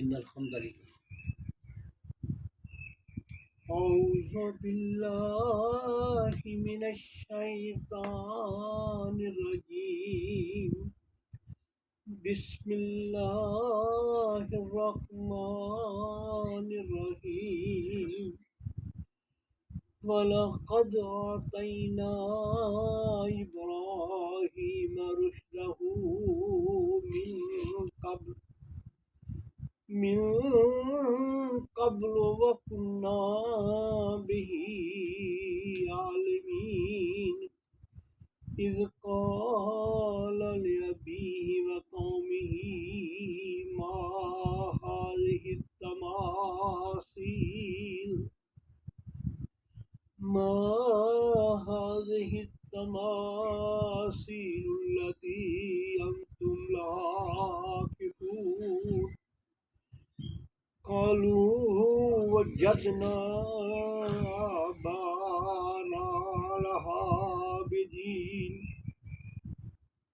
إن الحمد لله أعوذ بالله من الشيطان الرجيم بسم الله الرحمن الرحيم وَلَقَدْ آتَيْنَا إِبْرَاهِيمَ رُشْدَهُ مِن قَبْلُ وَكُنَّا بِهِ عَالِمِينَ إِذْ قَالَ لِأَبِيهِ وَقَوْمِهِ مَا هَٰذِهِ التماثيل التي أنتم لها عاكفون قالوا وجدنا آباءنا لها عابدين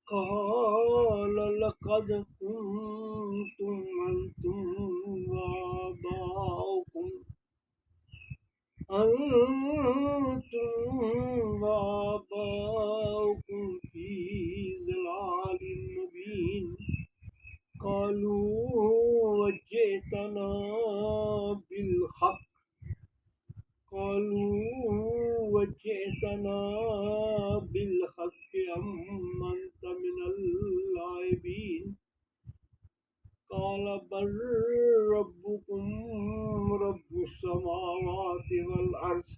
قال لقد كنتم أنتم وآباؤكم في ضلال مبين قالوا وجئتنا بالحق أم أنت من اللاعبين قال بل ربكم رب السماوات والأرض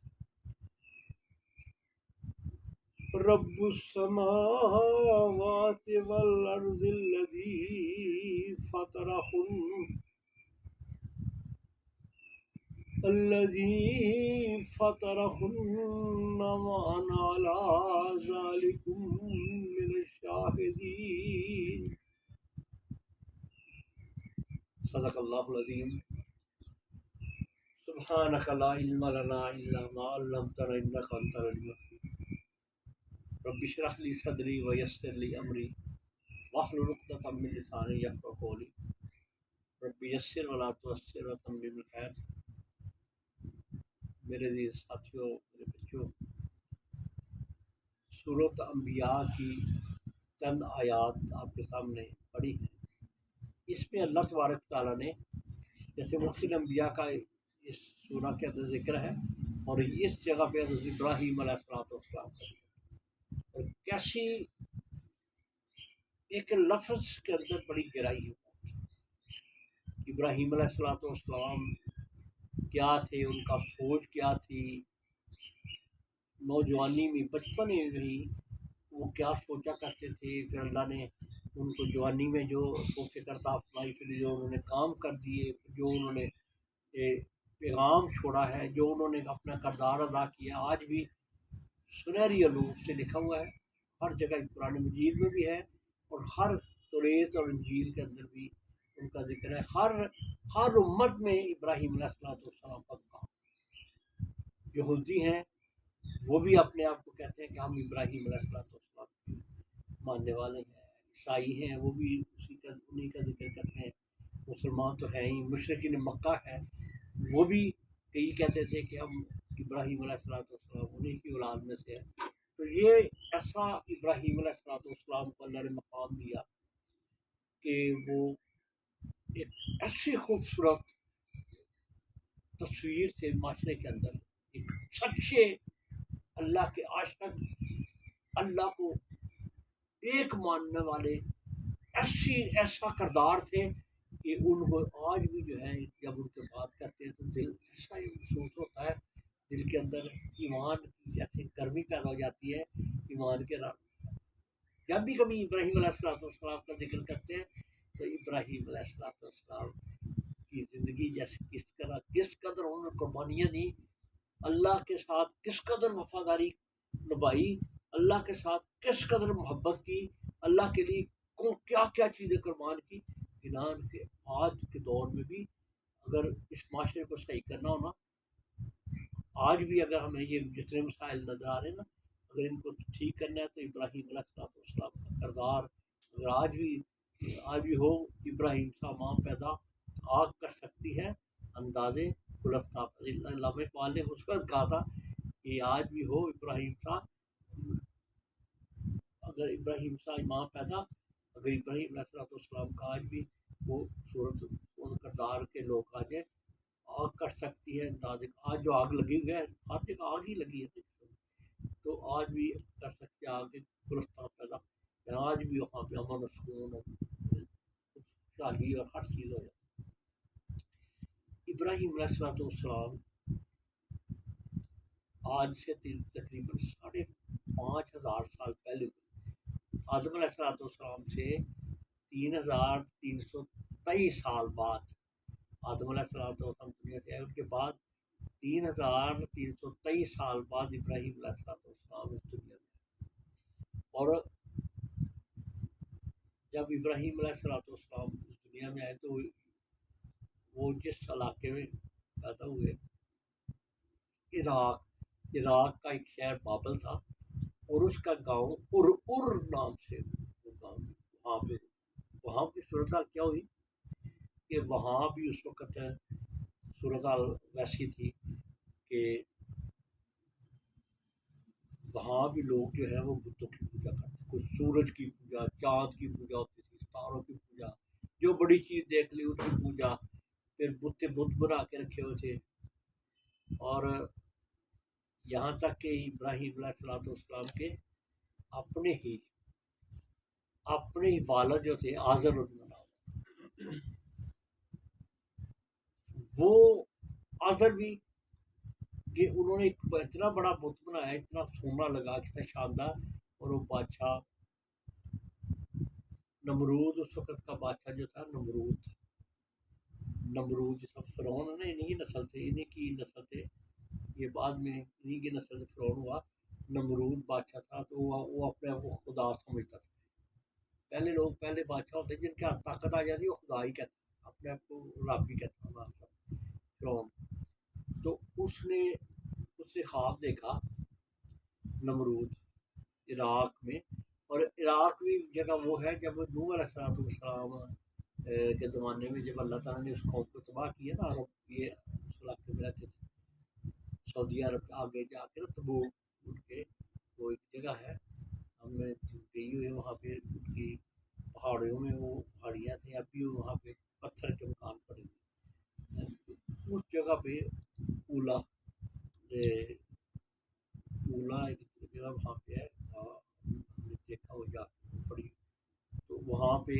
الذي فطرهن وأنا على ذلكم من الشاهدين صدق اللہ العظیم سبحانک لا علم لنا الا ما علمتنا انک انت العلیم الحکیم رب اشرح لي صدری ویسر لي امری واحلل عقدۃ من لسانی یفقهوا قولی رب یسر ولا تعسر وتمم بالخیر۔ میرے عزیز ساتھیوں، میرے بچوں، سورۃ انبیاء کی چند آیات آپ کے سامنے پڑھی ہیں۔ اس میں اللہ تبارک تعالیٰ نے جیسے محسن انبیاء کا اس سورہ کے اندر ذکر ہے اور اس جگہ پہ حضرت ابراہیم علیہ السلام کا ذکر ہے۔ اور کیسی ایک لفظ کے اندر بڑی گہرائی ہے۔ ابراہیم علیہ السلام کیا تھے، ان کا سوچ کیا تھی، نوجوانی میں بچپن میں وہ کیا سوچا کرتے تھے، پھر اللہ نے ان کو جوانی میں جو فکر عطا فرمائی، پھر جو انہوں نے کام کر دیے، جو انہوں نے پیغام چھوڑا ہے، جو انہوں نے اپنا کردار ادا کیا، آج بھی سنہری علوم سے لکھا ہوا ہے، ہر جگہ قرآن مجید میں بھی ہے اور ہر توریت اور انجیل کے اندر بھی ان کا ذکر ہے۔ ہر امت میں ابراہیم علیہ السلام کا کام۔ یہودی ہیں وہ بھی اپنے آپ کو کہتے ہیں کہ ہم ابراہیم علیہ السلام کے ماننے والے ہیں، عیسائی ہیں وہ بھی انہی کا ذکر کرتے ہیں، مسلمان تو ہیں ہی، مشرکین مکہ ہے وہ بھی کئی کہتے تھے کہ ہم ابراہیم علیہ السلام انہی کی اولاد میں سے ہیں۔ تو یہ ایسا ابراہیم علیہ السلام کو اللہ نے مقام دیا کہ وہ ایک ایسی خوبصورت تصویر تھے معاشرے کے اندر، ایک سچے اللہ کے عاشق، اللہ کو ایک ماننے والے، ایسا کردار تھے کہ ان کو آج بھی جو ہے جب ان سے بات کرتے ہیں تو دل ایسا ہی محسوس ہوتا ہے، دل کے اندر ایمان کی جیسے گرمی پیدا ہو جاتی ہے ایمان کے رنگ۔ جب بھی کبھی ابراہیم علیہ السلام کا ذکر کرتے ہیں تو ابراہیم علیہ السلام کی زندگی جیسے کس قدر انہوں نے قربانیاں دی، اللہ کے ساتھ کس قدر وفاداری نبھائی، اللہ کے ساتھ کس قدر محبت کی، اللہ کے لیے کیا کیا چیزیں قربان کی، اعلان کے آج کے دور میں بھی اگر اس معاشرے کو صحیح کرنا ہونا، آج بھی اگر ہمیں یہ جتنے مسائل نظر آ رہے ہیں نا، اگر ان کو ٹھیک کرنا ہے تو ابراہیم علیہ السلام کا کردار اگر آج بھی ہو، ابراہیم صاحب ماں پیدا آگ کر سکتی ہے اندازے گلفتاب۔ علامہ اقبال نے اس وقت کہا تھا کہ آج بھی ہو ابراہیم شاہ، اگر ابراہیم شاہ امام پیدا، اگر ابراہیم علیہ السلام کا آج بھی وہ صورت ان کردار کے لوگ آ جائے، آگ کر سکتی ہے اندازے۔ آج جو آگ لگی ہوئی ہے ہر جگہ آگ ہی لگی ہے، تو آج بھی کر سکتے ہیں آگے گلستان پیدا، آج بھی وہاں پہ امن و سکون اور خوشحالی اور ہر چیز ہو جائے۔ ابراہیم علیہ السلام آج سے تقریباً 5,500 سال پہلے ہوئے۔ آدم علیہ السلام سے 3,323 سال بعد آدم علیہ السلام دنیا سے آئے، ان کے بعد 3,323 سال بعد ابراہیم علیہ السلام اس دنیا میں، اور جب ابراہیم علیہ السلام اس دنیا میں آئے تو وہ جس علاقے میں پیدا ہوئے، عراق کا ایک شہر بابل تھا، اور اس کا گاؤں ار نام سے وہ گاؤں، وہاں کی صورتحال کیا ہوئی کہ وہاں بھی اس وقت صورتحال ویسی تھی کہ وہاں بھی لوگ جو ہے وہ بتوں کی پوجا کرتے، کوئی سورج کی پوجا، چاند کی پوجا ہوتی تھی، ستاروں کی پوجا، جو بڑی چیز دیکھ لی اس کی پوجا، پھر بت بنا کے رکھے ہوئے تھے۔ اور یہاں تک کہ ابراہیم علیہ السلام کے اپنے ہی والد جو تھے آزر النام، وہ آزر بھی کہ انہوں نے اتنا بڑا بت بنایا، اتنا سونا لگا، اتنا شاندار، اور وہ بادشاہ نمرود، اس وقت کا بادشاہ جو تھا نمرود جیسا فرعون ہے نا، انہیں کی نسل تھے، یہ بعد میں انہیں کی نسل سے فرعون ہوا۔ نمرود بادشاہ تھا تو وہ اپنے آپ کو خدا سمجھتا تھا۔ پہلے بادشاہ ہوتے جن کے ہاتھ طاقت آ جاتی ہے وہ خدا ہی کہتا ہے، اپنے آپ کو رب ہی کہتا ہے فرعون۔ تو اس نے خواب دیکھا نمرود عراق میں، اور عراق بھی جگہ وہ ہے جب نوح علیہ السلام کے زمانے میں جب اللہ تعالیٰ نے اس قوم کو تباہ کیا نا، عرب یہ اس علاقے میں رہتے تھے، سعودی عرب کے آگے جا کے نا تبوک ان کے وہ ایک جگہ ہے، ہم نے گئی ہوئی وہاں پہ، ان کی پہاڑیوں میں وہ پہاڑیاں تھیں، اب بھی وہاں پہ پتھر کے مکان پڑے ہوئے، اس جگہ پہ اولا ایک جگہ وہاں پہ ہے، ہم نے دیکھا وہ جا پڑی، تو وہاں پہ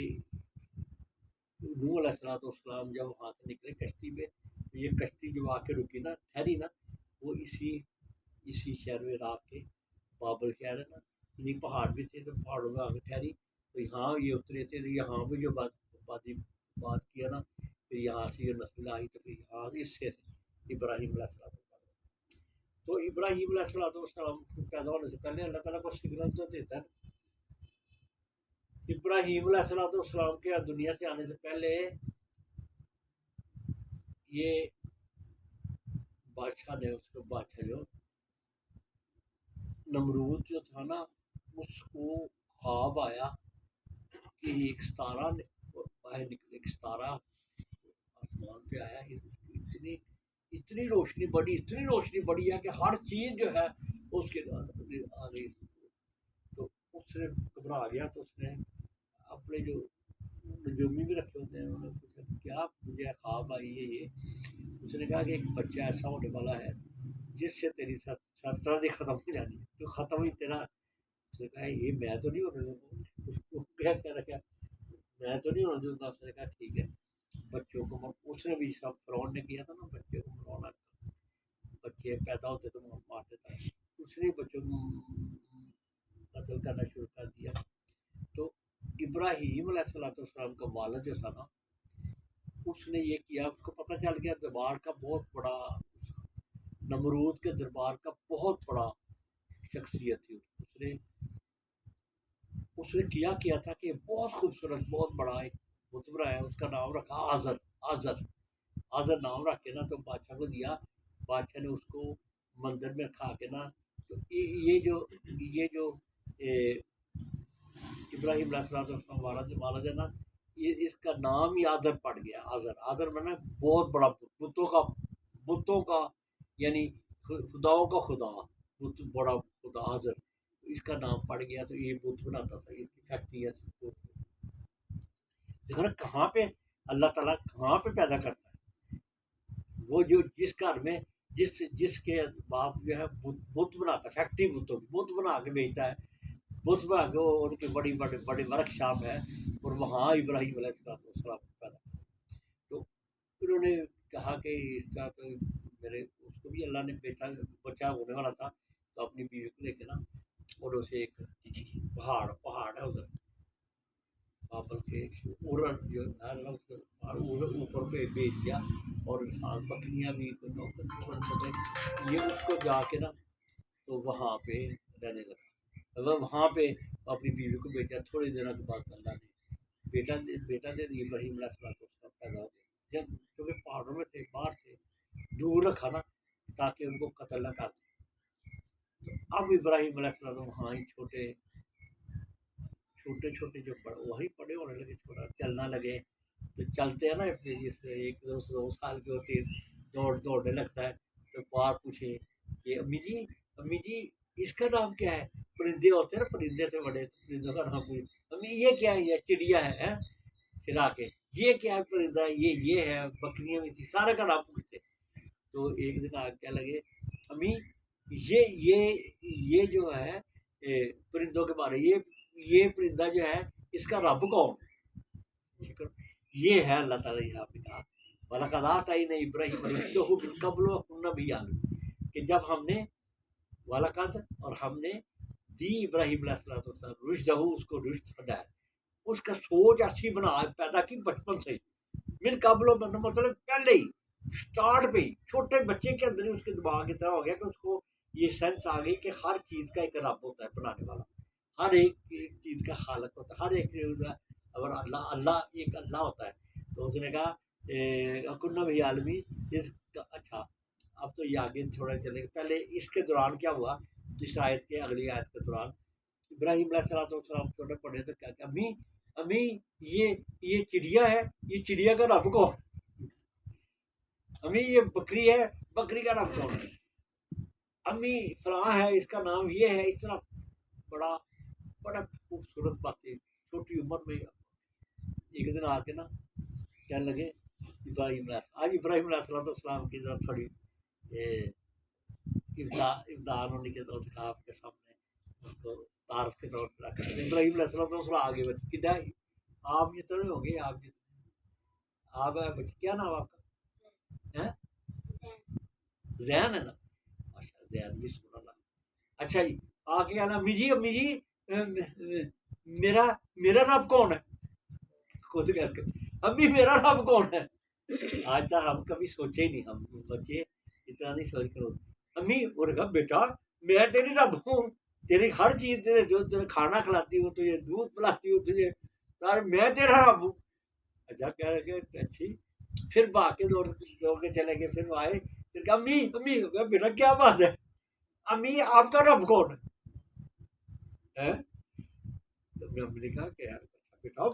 نوح علیہ السلام جب وہاں سے نکلے کشتی میں، یہ کشتی جو آ کے رکی نا، ٹھہری نا، وہ اسی شہر میں عراق کے بابل شہر ہے نا، انہیں پہاڑ بھی تھے تو پہاڑوں میں آ کے ٹھہری، تو یہاں یہ اترے تھے، تو یہاں بھی جو بات کیا نا، پھر یہاں سے یہ نسل آئی، تو پھر یہاں اس سے ابراہیم علیہ السلام۔ تو ابراہیم علیہ السلام پیدا ہونے سے پہلے اللہ تعالیٰ کو سگنل تو دیتا ہے۔ ابراہیم علیہ السلام کے دنیا سے آنے سے پہلے یہ بادشاہ نے جو نمرود جو تھا نا، اس کو خواب آیا کہ ایک ستارہ باہر نکلے، ایک ستارہ آسمان پہ آیا، اتنی روشنی بڑی ہے کہ ہر چیز جو ہے اس کے آ گئی، تو اس نے گھبرا گیا، تو اس نے اپنے جو نجومی بھی رکھے ہوتے ہیں انہوں نے پوچھا کیا مجھے خواب آئی ہے یہ، اس نے کہا کہ ایک بچہ ایسا ہونے والا ہے جس سے تیری سرطرت ختم ہو جانی ہے، تو ختم ہی تیرا، اس نے کہا یہ میں تو نہیں ہونے دوں گا، اس کو کیا میں تو نہیں ہونے دوں گا، اس نے کہا ٹھیک ہے، بچوں کو اس نے بھی سب فرعون نے کیا تھا نا، بچے کو مرانا، بچے پیدا ہوتے تو مار دیتا، اس نے بچوں کو قتل کرنا شروع کر دیا۔ تو ابراہیم علیہ السلام کا والد جو تھا نا، اس نے یہ کیا، اس کو پتہ چل گیا دربار کا بہت بڑا، نمرود کے دربار کا بہت بڑا شخصیت تھی، اس نے کیا تھا کہ بہت خوبصورت بہت بڑا ایک بت بنایا، اس کا نام رکھا آزر نام رکھ کے نا، تو بادشاہ کو دیا، بادشاہ نے اس کو مندر میں رکھا کے نا، تو یہ جو ابراہیم علیہ السلام والد ہے نا، اس کا نام ہی آذر پڑ گیا. آذر میں بہت بڑا بتوں کا یعنی خداؤں کا خدا، بت بڑا خدا آذر، اس کا نام پڑ گیا. تو یہ بت بناتا تھا، اس کی فیکٹری ہے. دیکھو نا کہاں پہ اللہ تعالیٰ کہاں پہ پیدا کرتا ہے. وہ جو جس گھر میں جس کے باپ جو ہے بت بناتا ہے، فیکٹری بتوں کی بت بنا کے بیچتا ہے، بت بنا کے ان کے بڑی بڑی ورک شاپ ہے، اور وہاں ابراہیم علیہ السلام پیدا. تو انہوں نے کہا کہ اس کا تو اس کو بھی اللہ نے بچہ ہونے والا تھا، تو اپنی بیوی کو لے کے نا، اور اسے ایک پہاڑ ہے ادھر بابل کے جو اوپر پہ بیچ دیا. اور انسان بکریاں بھی یہ اس کو جا کے نا تو وہاں پہ رہنے لگا. وہاں پہ اپنی بیوی کو بیچا. تھوڑے دنوں کے بعد اللہ نے بیٹا دے دیا. ابراہیم علیہ السلام پیدا ہو گئے. جب کیونکہ پہاڑوں میں تھے، باہر سے دور رکھا نا تاکہ ان کو قتل نہ کر دیں. تو اب ابراہیم علیہ السلام وہاں ہی چھوٹے جو وہی بڑے ہونے لگے، چھوٹا چلنا لگے. تو چلتے ہیں نا جس سے 1-2 سال کے ہوتے دوڑنے لگتا ہے. تو بار پوچھے کہ امی جی اس کا نام کیا ہے. پرندے ہوتے ہیں نا، پرندے سے بڑے، پرندوں کا نام پوچھے امی یہ کیا ہے. یہ چڑیا ہے. پھر آ کے یہ کیا ہے پرندہ، یہ ہے. بکریاں بھی تھی، سارے کا نام پوچھتے. تو ایک دن آ کیا لگے امی یہ جو ہے پرندوں کے بارے، یہ پرندہ جو ہے اس کا رب کون. یہ ہے اللہ تعالیٰ یہاں پہ کہا وَلَقَدْ آتَيْنَا إِبْرَاهِيمَ رُشْدَهُ مِن قَبْلُ وَكُنَّا بِهِ عَالِمِينَ، کہ جب ہم نے وَلَقَدْ اور ہم نے دی ابراہیم علیہ السلام رشدہ، اس کو رشد ہدایت، اس کا سوچ اچھی بنا پیدا کی بچپن سے ہی. من قبل مطلب پہلے ہی سٹارٹ پہ ہی چھوٹے بچے کے اندر ہی اس کے دماغ کی طرح ہو گیا کہ اس کو یہ سینس آ گئی کہ ہر چیز کا ایک رب ہوتا ہے بنانے والا، ہر ایک چیز کا خالق ہوتا ہے، ہر ایک اگر اللہ ایک اللہ ہوتا ہے. تو اس نے کہا کنہ بھی عالمی اس کا. اچھا اب تو یہ آگے تھوڑا چلے گا. پہلے اس کے دوران کیا ہوا، اس آیت کے اگلی آیت کے دوران ابراہیم علیہ السلام چھوٹے پڑھے تو کیا امی یہ چڑیا ہے، یہ چڑیا کا رب کون. امی یہ بکری ہے، بکری کا رب کون ہے. امی فلاں ہے، اس کا نام یہ ہے. اس طرح بڑا خوبصورت باتیں چھوٹی عمر میں. ایک دن آ کے نا کہنے لگے ابراہیم علیہ السلام کی طرف تھوڑی ابدان ہونے کی طرف کہا آپ کے سامنے اس کو تعارف کے طور پر رکھا. ابراہیم علیہ السلام آگے بچے کدھا آپ جتنے ہوں گے، آپ بچے کیا نام آپ کا زین ہے نا. اچھا زین بھی سنا نا. اچھا جی آ کے کہنا امی جی میرا رب کون ہے. خود کہہ کے امی میرا رب کون ہے. آج تک ہم کبھی سوچے ہی نہیں، ہم بچے اتنا نہیں سوچ کر. امی اور کہا بیٹا میں تیری رب ہوں، تیری ہر چیز جو تمہیں کھانا کھلاتی ہوں، تجھے دودھ پلاتی ہوں، تجھے میں تیرا رب ہوں. اچھا کہہ رہے اچھی. پھر بھاگ کے دوڑ کے چلے گئے. پھر وہ آئے، پھر کہا امی بیٹا کیا بات ہے، امی آپ کا رب کون ہے. امی نے کہا کہ بیٹا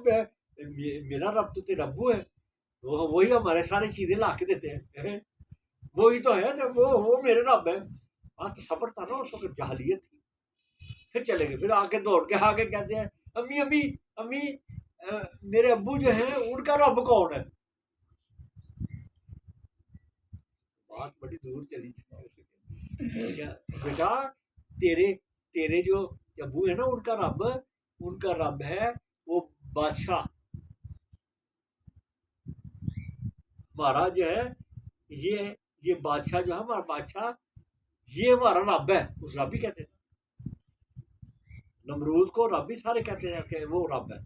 میرا رب تو تیرا ابو ہے، وہی ہمارے ساری چیزیں لا کے دیتے ہیں، وہی تو ہے، وہ میرے رب ہے. ہاں تو صبر تھا نا، اس وقت جاہلیت تھی. پھر چلے گئے. پھر آگے دوڑ کے آگے کہتے ہیں امی میرے ابو جو ہیں ان کا رب کون ہے. بات بڑی دور چلی بیٹا تیرے جو ابو ہے نا ان کا رب ہے وہ بادشاہ. ہمارا جو ہے یہ بادشاہ جو ہے ہمارا بادشاہ، یہ ہمارا رب ہے. اس رب ہی کہتے ہیں نمرود کو، رب ہی سارے کہتے ہیں کہ وہ رب ہے.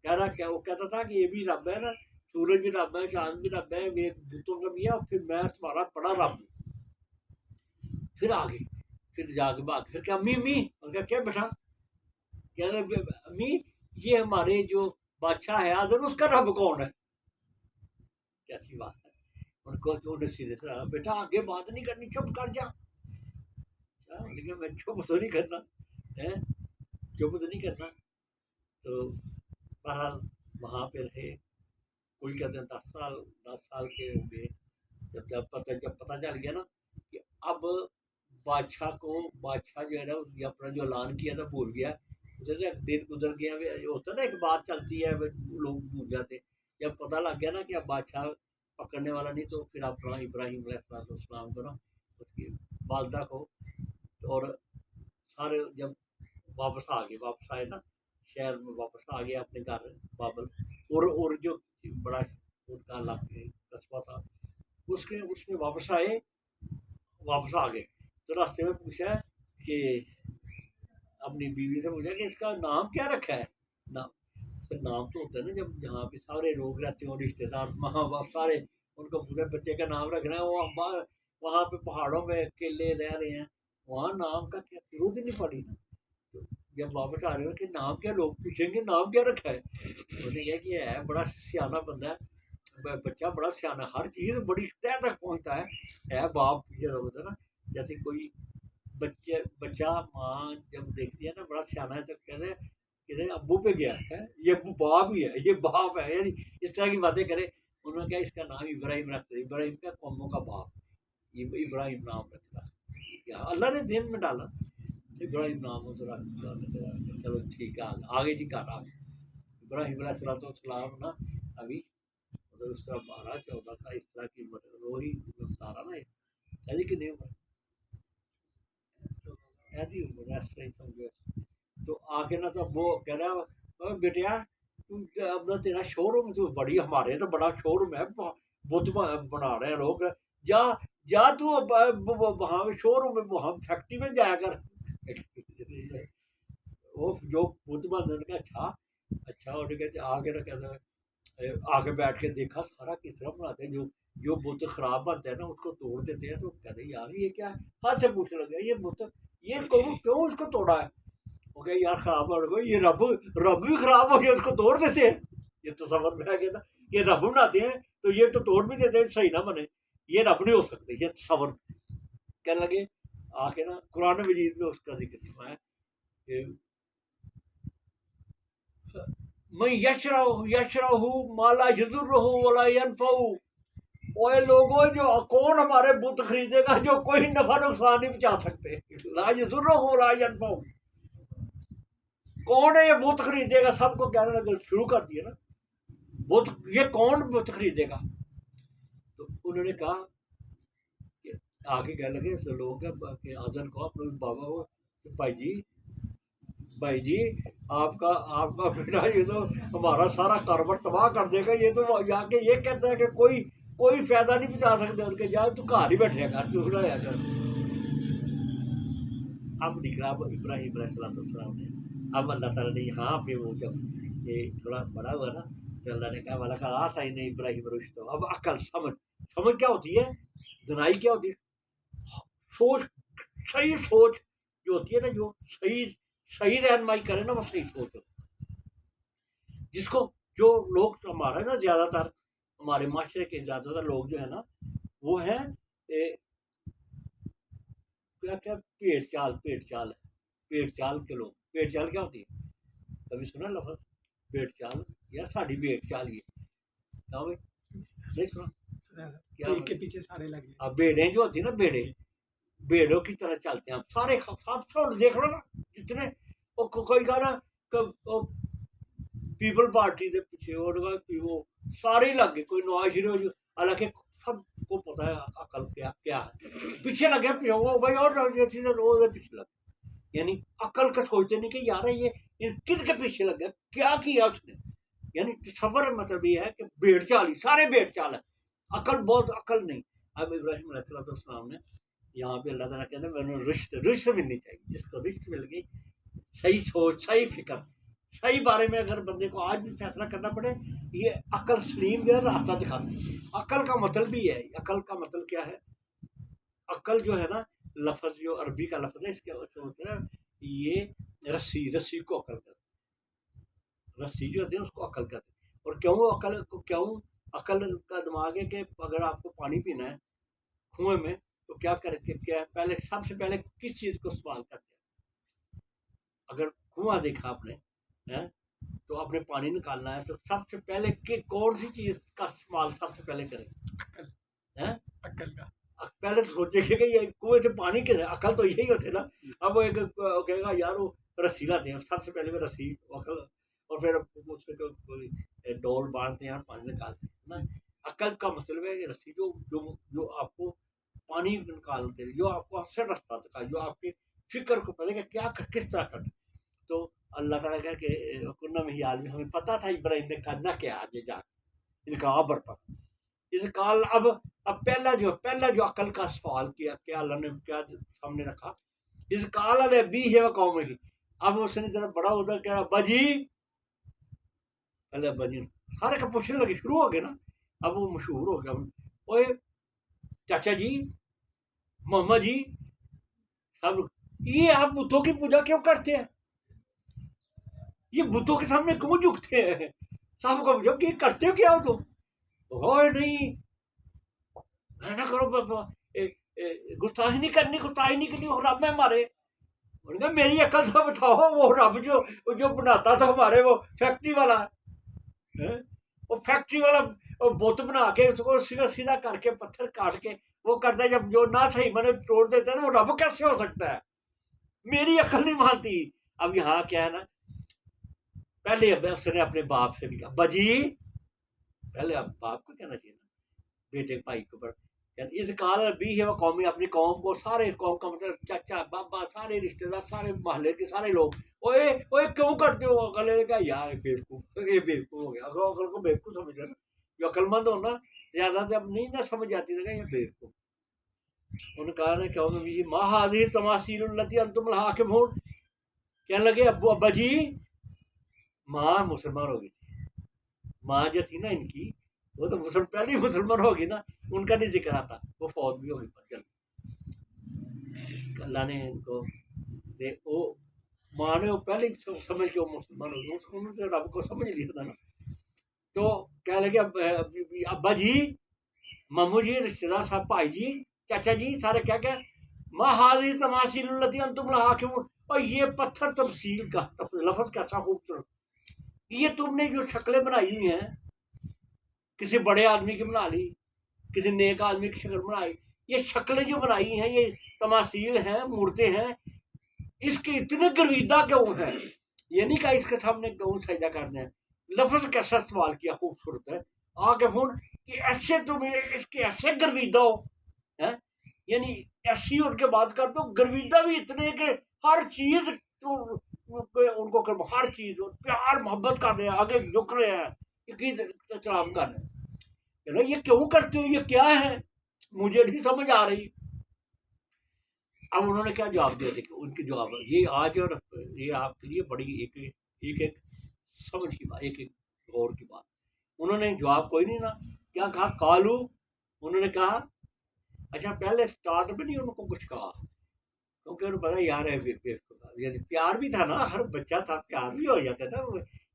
کہہ رہا کیا وہ کہتا تھا کہ یہ بھی رب ہے نا، سورج بھی رب ہے، چاند بھی رب ہے، بتوں کا بھی ہے، پھر میں تمہارا بڑا رب ہوں. پھر آگے پھر جا کے بات پھر کہ امی اور کیا بیٹا کہہ رہے امی یہ ہمارے جو بادشاہ ہے آدم اس کا رب کون ہے. کیسی بات ہے. ان کو تو سیدھے سے بیٹا آگے بات نہیں کرنی، چپ کر جا. لیکن میں چپ تو نہیں کرنا، چپ تو نہیں کرنا. تو بہرحال وہاں پہ رہے، کوئی کہتے ہیں 10 سال کے ہوں گے، جب پتہ چل گیا نا کہ اب بادشاہ جو ہے نا یہ اپنا جو اعلان کیا تھا بھول گیا، جیسے دن گزر گیا ہوتا ہے نا، ایک بات چلتی ہے لوگ بھول جاتے، جب پتہ لگ گیا نا کہ اب بادشاہ پکڑنے والا نہیں، تو پھر اپنا ابراہیم علیہ السلام کو نا اس کی والدہ کو، اور سارے جب واپس آئے نا شہر میں، واپس آ گیا اپنے گھر بابل، اور جو بڑا ان کا قصبہ تھا اس میں واپس آ گئے، تو راستے میں پوچھا کہ اپنی بیوی سے پوچھا کہ اس کا نام کیا رکھا ہے، نام تو ہوتا ہے نا جب جہاں پہ سارے لوگ رہتے ہوں، رشتے دار، ماں باپ سارے، ان کو پورے بچے کا نام رکھنا ہے، وہ وہاں پہ پہاڑوں میں اکیلے رہ رہے ہیں، وہاں نام کا کیا ضرورت ہی نہیں پڑی نا، تو جب واپس آ رہے ہو کہ نام کیا، لوگ پوچھیں گے نام کیا رکھا ہے، انہوں نے کہا کہ ہے بڑا سیانا بندہ ہے، بچہ بڑا سیانا، ہر چیز بڑی طے تک پہنچتا ہے باپ جو ہوتا ہے نا، جیسے کوئی بچہ ماں جب دیکھتی ہے نا بڑا سیانا ہے، تو کہتے ہیں ابو پہ گیا ہے، یہ ابو باپ ہی ہے، یہ باپ ہے، یعنی اس طرح کی باتیں کرے، انہوں نے کہا اس کا نام ابراہیم رکھ دیا، ابراہیم کا قوموں کا باپ، ابراہیم نام رکھا، اللہ نے دین میں ڈالا ابراہیم نام اس رکھ، چلو ٹھیک ہے، آگے جی کر آگے ابراہیم علیہ السلام نا ابھی اس طرح 12-14 تھا، اس طرح کی وہی بتا رہا نا، ایسی کتنی عمر، ایسی عمر اس طرح سمجھو، تو آگے نا تو وہ کہہ رہا بیٹیا اپنا تیرا شو روم تو بڑی، ہمارے تو بڑا شو روم ہے، بت بنا رہے ہیں لوگ، جا جا تو وہاں شو روم میں، وہاں فیکٹری میں جایا کر، وہ جو بت بن کا اچھا انہوں نے آگے نہ کہتا ہے، آگے بیٹھ کے دیکھا سارا کس طرح بناتے ہیں، جو بت خراب بنتا ہے نا اس کو توڑ دیتے ہیں، تو کہتے ہیں یار یہ کیا ہے، ہاتھ سے پوچھنے لگا یہ بت یہ کیوں اس کو توڑا ہے، وہ کہ یار خراب ہو گیا، یہ رب بھی خراب ہو گیا اس کو توڑ دیتے ہیں، یہ تصور میں آ گیا نا، یہ رب بناتے ہیں تو یہ تو توڑ بھی دیتے ہیں صحیح نہ بنے، یہ رب نہیں ہو سکتے، یہ تصور کہنے لگے آ کے نا قرآن مجید میں اس کا ذکر ہوا ہے کہ میں یشرہ مالا یضرہ ولا ینفع، اوے لوگوں جو کون ہمارے بت خریدے گا جو کوئی نفع نقصان نہیں پہنچا سکتے، لا یضرہ ولا ینفع، کون ہے یہ بت خریدے گا، سب کو کہنے لگے، شروع کر دیا نا بت، یہ کون بت خریدے گا، تو انہوں نے کہا کہ آگے کہنے لگے لوگ کہ آزن کو اپنے بابا کو، بھائی جی آپ کا بیٹا یہ تو ہمارا سارا کاروبار تباہ کر دے گا، یہ تو جا کے یہ کہتا ہے کہ کوئی فائدہ نہیں پہنچا سکتے، ان کے جائے تو گھر ہی بیٹھے گا دوسرا ہے کر، اب نکلا ابراہیم علیہ السلام نے، اب اللہ تعالیٰ نے یہاں پہ وہ جب یہ تھوڑا بڑا ہوا نا، تو اللہ نے کہا والا کہا آتا ہی نہیں ابراہیم رشد، اب عقل سمجھ کیا ہوتی ہے، دنائی کیا ہوتی ہے، سوچ، صحیح سوچ جو ہوتی ہے نا، جو صحیح رہنمائی کرے نا، وہ صحیح سوچ ہوتی ہے، جس کو جو لوگ ہمارا نا زیادہ تر ہمارے معاشرے کے زیادہ تر لوگ جو ہے نا وہ ہیں کیا پیٹ چال کے لوگ، پیٹ چال کیا ہوتی ہے، کبھی سنا لفظ پیٹ چال، یا ساڑی پیٹ چال، یہ کیا ہوئے نہیں سنا، کیا کے پیچھے سارے لگے، اب بیڑے جو ہوتی ہے نا، بیڑوں کی طرح چلتے ہیں سارے، سب دیکھ لو نا جتنے، کوئی کہا نا پیپل پارٹی کے پیچھے وہ سارے لگ گئے، کوئی نواز شریف، حالانکہ سب کو پتا ہے عقل کیا ہے، پیچھے لگے بھائی اور پیچھے لگے، یعنی عقل کا سوچتے نہیں کہ یار یہ کن کے پیچھے لگ گیا، کیا کیا اس نے، یعنی تصور مطلب یہ ہے کہ بھیڑ چال ہی سارے بھیڑ چال ہے، عقل بہت عقل نہیں، اب ابراہیم علیہ السلام نے یہاں پہ اللہ تعالیٰ کہتے ہیں میں رشت ملنی چاہیے، جس کو رشت مل گئی، صحیح سوچ، صحیح فکر، صحیح بارے میں اگر بندے کو آج بھی فیصلہ کرنا پڑے، یہ عقل سلیم جو ہے راستہ دکھاتی ہے، عقل کا مطلب بھی ہے، عقل کا مطلب کیا ہے، عقل جو ہے نا لفظ جو عربی کا لفظ ہے، اس کے ہوتا ہے یہ رسی کو عقل کہتے ہیں، رسی جو ہوتی ہے اس کو عقل کہتے ہیں، اور کیوں عقل کا دماغ ہے کہ اگر آپ کو پانی پینا ہے کنویں میں تو کیا کریں کہ کیا پہلے سب سے پہلے کس چیز کو استعمال کرتے ہیں، اگر کنواں دیکھا آپ نے تو آپ نے پانی نکالنا ہے تو سب سے پہلے کہ کون سی چیز کا استعمال سب سے پہلے کریں؟ عقل کا. پہلے تو سوچے کہ یہ کنویں سے پانی کے عقل تو یہی ہوتے نا. اب وہ ایک کہے گا یار وہ رسی لاتے ہیں، سب سے پہلے وہ رسی عقل، اور پھر اس پہ ڈول باندھتے ہیں اور پانی نکالتے ہیں نا. عقل کا مطلب ہے کہ رسی جو آپ کو پانی نکالتے ہیں، جو آپ کو اکثر رستہ دکھائے، جو آپ کے فکر کو پڑے گا کیا کس طرح کرنا. تو اللہ تعالیٰ کہا کہ کنہ میں عالم، ہمیں پتہ تھا ابراہیم نے کرنا کیا آگے جا کے، ان کا آبر پر اس کال. اب پہلا جو عقل کا سوال کیا کیا اللہ نے کیا سامنے رکھا، اس کال علیہ بھی ہے وہ قوم ہی. اب اس نے ذرا بڑا ہوتا کہہ رہا بجی، پہلے بجی سارے کا پوچھنے لگے، شروع ہو گئے نا. اب وہ مشہور ہو گیا، اوے چاچا جی، محمد جی، سب یہ آپ بتوں کی پوجا کیوں کرتے ہیں؟ یہ بتوں کے سامنے کیوں جھکتے ہیں؟ صاحب کو پوچھو کہ کرتے ہو کیا ہو تم؟ ہوئے نہیں نہ کرو، گستاخی نہیں کرنی وہ رب ہے ہمارے. انہوں نے کہا میری عقل سے بتاؤ، وہ رب جو بناتا تھا ہمارے، وہ فیکٹری والا ہے، وہ فیکٹری والا بت بنا کے اس کو سیدھا کر کے پتھر کاٹ کے وہ کرتا ہے، جب جو نہ صحیح بنے توڑ دیتا ہے نا، وہ رب کیسے ہو سکتا ہے؟ میری عقل نہیں مانتی. اب یہاں کیا ہے نا، پہلے اس نے اپنے باپ سے بھی کہا بجی، پہلے اب باپ کو کہنا چاہیے نا، بیٹے بھائی کو. پر اس کال بھی ہے وہ قومی، اپنی قوم کو، سارے قوم کا مطلب چاچا بابا، سارے رشتے دار، سارے محلے کے سارے لوگ، اوے اوے کیوں کرتے ہو؟ عقل نے کہا یار بیوقوف، یہ بیوقوف ہو گیا. اگر عقل کو بیوقوف سمجھ رہا نا، جو عقل مند ہونا زیادہ جب نہیں نہ سمجھ آتی تھا، یہ بیوقوف. ان کہا نا کہ بھی ماں حاضر تماثیل التی انتم الحاکمون. کہنے لگے ابا جی، ماں مسلمان ہو گئی تھی، ماں جو تھی نا ان کی، وہ تو پہلے ہی مسلمان ہوگی نا، ان کا نہیں ذکر آتا، وہ فوت بھی ہوگی. پر اللہ نے ان کو وہ ماں نے وہ پہلے سمجھ کے وہ مسلمان ہو گئے، انہوں نے رب کو سمجھ لیا تھا نا. تو کہہ لگے ابا جی، مامو جی، رشتے دار صاحب، بھائی جی، چاچا جی، سارے کیا کہ ماں حاضر تماثیل التی انتم الحاکمون. اور یہ پتھر تمثیل کا لفظ کیسا خوبصورت، یہ تم نے جو شکلیں بنائی ہیں، کسی بڑے آدمی کی بنا لی، کسی نیک آدمی کی شکل بنائی، یہ شکلیں جو بنائی ہیں، یہ تماثیل ہیں، مورتیں ہیں، اس کے اتنے گرویدہ کیوں ہیں؟ یہ نہیں کہا اس کے سامنے کیوں سجدہ کر دیں. لفظ کیسا سوال کیا خوبصورت ہے، آگے فون کہ ایسے تم اس کے ایسے گرویدہ ہو، یعنی ایسی ان کے بات کر دو، گرویدہ بھی اتنے کہ ہر چیز ان کو ہر چیز پیار محبت کر رہے ہیں، آگے جھک رہے ہیں، احترام کر رہے ہیں. یہ کیوں کرتے ہو، یہ کیا ہے، مجھے نہیں سمجھ آ رہی. اب انہوں نے کیا جواب دیا تھا کہ ان کے جواب یہ آج، اور یہ آپ کے لیے بڑی ایک سمجھ کی بات، ایک غور کی بات. انہوں نے جواب کوئی نہیں نا، کیا کہا کالو، انہوں نے کہا اچھا پہلے سٹارٹ میں نہیں ان کو کچھ کہا، کیونکہ انہوں نے پتا یار ہے، یعنی پیار بھی تھا نا، ہر بچہ تھا، پیار بھی ہو جاتا تھا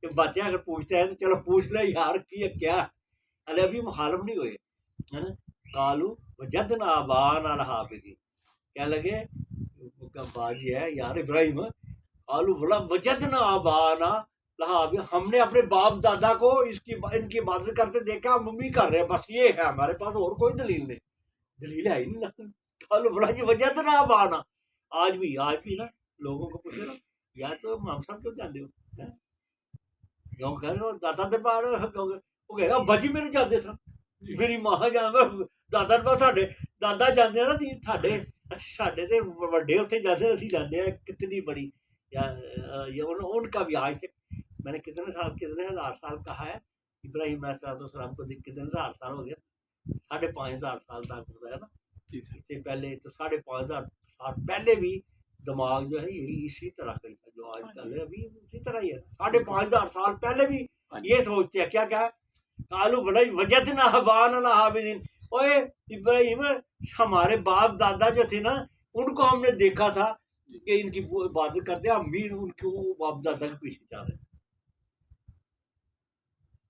کہ بچہ اگر پوچھتا ہے تو چلو پوچھ لے یار کی کیا. ابھی مخالف نہیں ہوئے ہے نا. کالو وجدنا آبانا الحافظین، کہنے لگے باجی ہے یار ابراہیم، کالو بولا وجدنا آبانا الحافظین، ہم نے اپنے باپ دادا کو ان کی عبادت کرتے دیکھا، ہم بھی کر رہے ہیں، بس یہ ہے ہمارے پاس، اور کوئی دلیل نہیں، دلیل ہے ہی نہیں نا. کالو بولا جی وجدنا آبانا. آج بھی نا لوگوں کو پوچھے نا یار تو امام صاحب کیوں جاتے ہو، کیوں کہہ رہے ہو دادا دربار، وہ کہے گا بجی میرے جاتے سن، میری ماں جانا دادا دربار، ساڈے دادا جانے نا جی، ساڈے تے وڈے اتنے جاتے، اسی جانے ہیں. کتنی بڑی ان کا بھی آج تک میں نے کتنے ہزار سال کہا ہے، ابراہیم علیہ السلام کو کتنے ہزار سال ہو گیا، 5,500 سال تک ہوتا ہے نا. اس سے پہلے تو 5,500 سال پہلے بھی دماغ جو ہے یہی اسی طرح کا تھا جو آج کل ہے، ابھی اسی طرح ہی ہے. 5,500 سال پہلے بھی یہ سوچتے ہیں کیا کیا کالو بڑا وجدنا آبانا الحافظین. اوے ابراہیم، ہمارے باپ دادا جو تھے نا، ان کو ہم نے دیکھا تھا کہ ان کی عبادت کرتے ہیں، ہم بھی ان کے باپ دادا کے پیچھے جا رہے ہیں.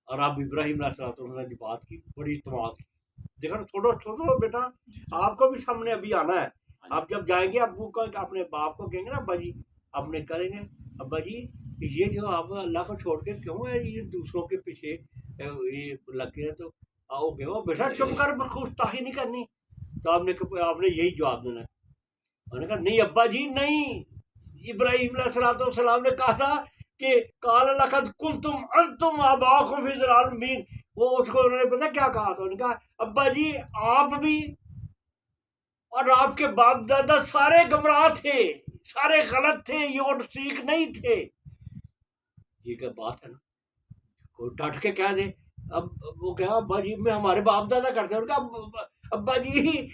اور اب ابراہیم علیہ السلام نے بات کی، بڑی اعتماد کی. دیکھو چھوٹو بیٹا، آپ کو بھی سامنے ابھی آنا ہے. آپ جب جائیں گے ابو کا اپنے باپ کو کہیں گے نا ابا جی، اپنے کریں گے ابا جی یہ جو آپ اللہ کو چھوڑ کے کیوں ہے یہ دوسروں کے پیچھے یہ لگے ہیں؟ تو آؤ گے وہ بیٹا چپ کر گستاخی نہیں کرنی. تو آپ نے یہی جواب دینا. میں نے کہا نہیں ابا جی نہیں. ابراہیم علیہ السلام نے کہا تھا کہ قال لقد کنتم انتم آباؤکم فی ضلال مبین. وہ اس کو انہوں نے پتا کیا کہا تھا؟ انہوں نے کہا ابا جی آپ بھی اور آپ کے باپ دادا سارے گمراہ تھے، سارے غلط تھے، یہ اور ٹھیک نہیں تھے. یہ کیا بات ہے نا، کوئی ڈٹ کے کہہ دے. اب وہ کہا ابا جی میں ہمارے باپ دادا کرتے ہیں. کہا ابا جی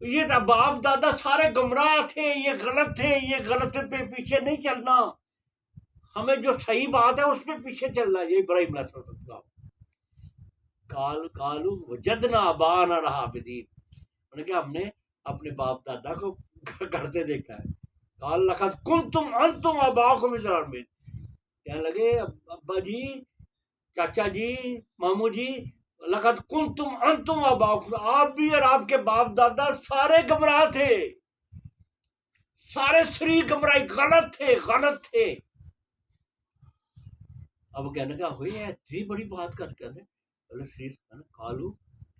یہ تھا باپ دادا سارے گمراہ تھے، یہ غلط تھے، یہ غلط پہ پیچھے نہیں چلنا، ہمیں جو صحیح بات ہے اس پہ پیچھے چلنا. یہ ابراہیم علیہ السلام کالو وجدنا آباءنا لہا عابدین. انہوں نے کہا ہم نے اپنے باپ دادا کو کرتے دیکھا ہے. قال لقد کنتم انتم آباؤکم فی ضلال مبین. کہنے لگے ابا جی، چاچا جی، ماموں جی، لقد کنتم انتم آباؤکم، آپ بھی اور آپ کے باپ دادا سارے گمراہ تھے، سارے سری گمراہی، غلط تھے، غلط تھے. اب کہنے کا ہوئی ہے اتنی بڑی بات کر کے کالو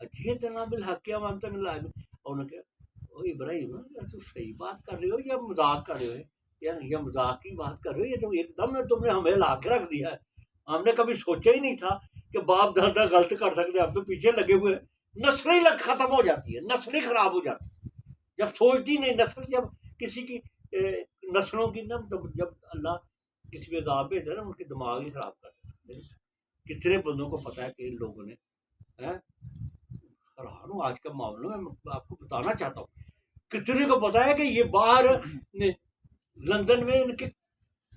اجئتنا بالحق ام انت من اللاعبین. اور انہوں نے کہا او ابراہیم تو صحیح بات کر رہے ہو یا مذاق کر رہے ہو؟ یا مذاق کی بات کر رہے ہو؟ یہ تو ایک دم تم نے ہمیں لا کے رکھ دیا ہے. ہم نے کبھی سوچا ہی نہیں تھا کہ باپ دادا غلط کر سکتے، ہم تو پیچھے لگے ہوئے. نسلیں ختم ہو جاتی ہے، نسلیں خراب ہو جاتی جب سوچتی نہیں. نسل جب کسی کی نسلوں کی نا، جب اللہ کسی پہ عذاب بھیجتا ہے نا، ان کے دماغ ہی خراب کر دیتے ہیں. کتنے بندوں کو پتا ہے کہ ان لوگوں نے حیران ہوں آج کا معاملہ میں آپ کو بتانا چاہتا ہوں. کتنے کو پتا ہے کہ یہ باہر لندن میں ان کے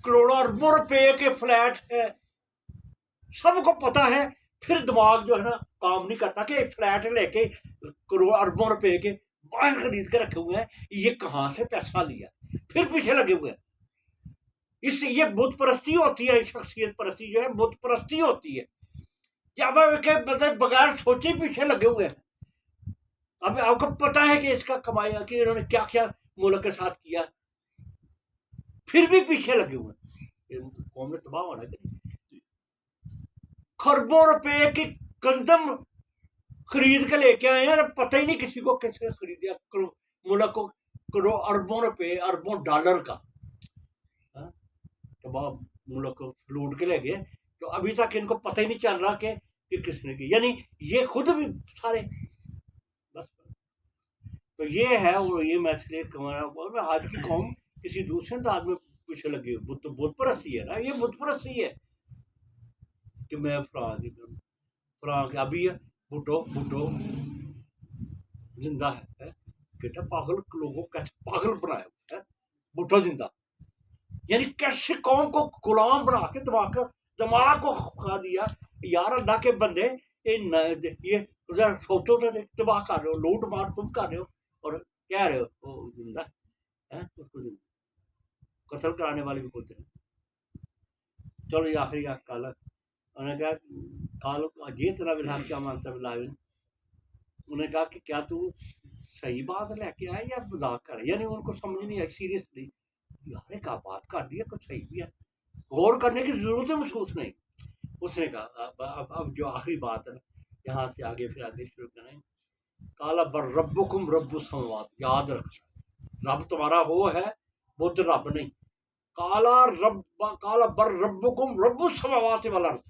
کروڑوں اربوں روپے کے فلیٹ ہے، سب کو پتا ہے. پھر دماغ جو ہے نا کام نہیں کرتا کہ فلیٹ لے کے کروڑ اربوں روپے کے باہر خرید کے رکھے ہوئے ہیں، یہ کہاں سے پیسہ لیا، پھر پیچھے لگے ہوئے ہیں. اس سے یہ بت پرستی ہوتی ہے. شخصیت پرستی جو ہے بت پرستی ہوتی ہے. جب بغیر سوچے پیچھے لگے ہوئے ہیں. اب آپ کو پتا ہے کہ اس کا کمایا کہ انہوں نے کیا کیا ملک کے ساتھ کیا، پھر بھی پیچھے لگے ہوئے ہیں. قوم نے تباہ ہونا ہے. خربوں روپے کی گندم خرید کے لے کے آئے ہیں، پتہ ہی نہیں کسی کو کیسے خریدیا. ملک کو کروڑ اربوں روپے، اربوں ڈالر کا تباہ ملک کو لوٹ کے لے گئے. تو ابھی تک ان کو پتہ ہی نہیں چل رہا کہ کس نے کی. یعنی یہ خود بھی سارے بس. تو یہ ہے اور یہ میں اس لیے آج کی قوم کسی دوسرے انداز میں پیچھے لگی ہوئی. بت پرستی ہے نا، یہ بت پرستی ہے کہ میں فلاں کے ابھی بھٹو زندہ ہے. بیٹا پاگل لوگوں کو کیسے پاگل بنایا ہے بھٹو زندہ. یعنی کیسے قوم کو غلام بنا کے دماغ کو کھا دیا. یار اللہ کے بندے یہ سوچو تو تباہ کر رہے ہو، لوٹ مار تم کر رہے ہو اور کہہ رہے ہو وہ زندہ ہے. اس کو قتل کرانے والے بھی ہوتے ہیں. چلو یہ آخری کال انہوں نے کہا جیتنا بالحق کیا مانتا باللاعبین. انہوں نے کہا کہ کیا تو صحیح بات لے کے آئے یا مذاق کر. یعنی ان کو سمجھ نہیں آئی سیریسلی. یار کا بات کر دی ہے کچھ صحیح بھی ہے، غور کرنے کی ضرورت محسوس نہیں. اس نے کہا اب جو آخری بات ہے یہاں سے آگے پھر آگے شروع کریں. کالا بر ربکم رب السماوات، یاد رکھنا رب تمہارا وہ ہے بت رب نہیں. کالا بر ربکم رب السماوات والارض.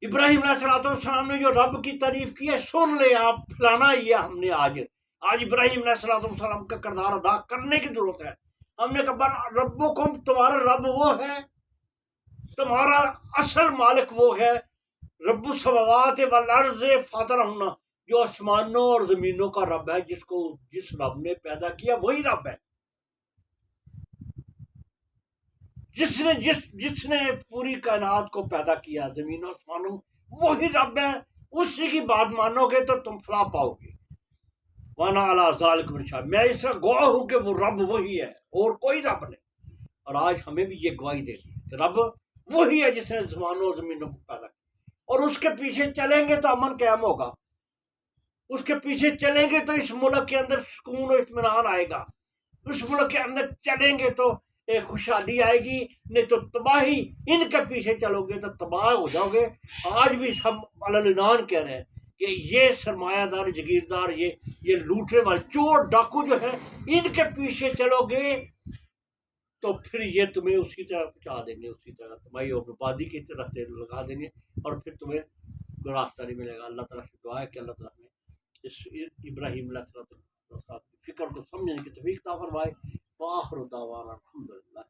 ابراہیم علیہ السلام نے جو رب کی تعریف کی ہے سن لے آپ. فلانا یہ ہم نے آج ابراہیم علیہ السلام کا کردار ادا کرنے کی ضرورت ہے. ہم نے کہا ربکم تمہارا رب وہ ہے، تمہارا اصل مالک وہ ہے رب السماوات والارض فاطرہن، جو آسمانوں اور زمینوں کا رب ہے. جس رب نے پیدا کیا وہی رب ہے. جس نے پوری کائنات کو پیدا کیا، زمین و آسمانوں، وہی رب ہے. اسی کی بات مانو گے تو تم فلاح پاؤ گے. وانا علی ذالک من شاہد، میں اس کا گواہ ہوں کہ وہ رب وہی ہے اور کوئی رب نہیں. اور آج ہمیں بھی یہ گواہی دے دی کہ رب وہی ہے جس نے زمانوں اور زمینوں کو پیدا کیا. اور اس کے پیچھے چلیں گے تو امن قیام ہوگا. اس کے پیچھے چلیں گے تو اس ملک کے اندر سکون و اطمینان آئے گا. اس ملک کے اندر چلیں گے تو ایک خوشحالی آئے گی، نہیں تو تباہی. ان کے پیچھے چلو گے تو تباہ ہو جاؤ گے. آج بھی ہم علنان کہہ رہے ہیں کہ یہ سرمایہ دار جگیردار یہ لوٹنے والے چور ڈاکو جو ہیں، ان کے پیچھے چلو گے تو پھر یہ تمہیں اسی طرح پہنچا دیں گے، اسی طرح تمہاری اور بربادی کی طرف لگا دیں گے، اور پھر تمہیں کوئی راستہ نہیں ملے گا. اللہ تعالیٰ سے دعا ہے کہ اللہ تعالیٰ نے اس ابراہیم علیہ السلام کی فکر کو سمجھنے کی توفیق عطا فرمائے. وآخر دعوانا الحمدللہ.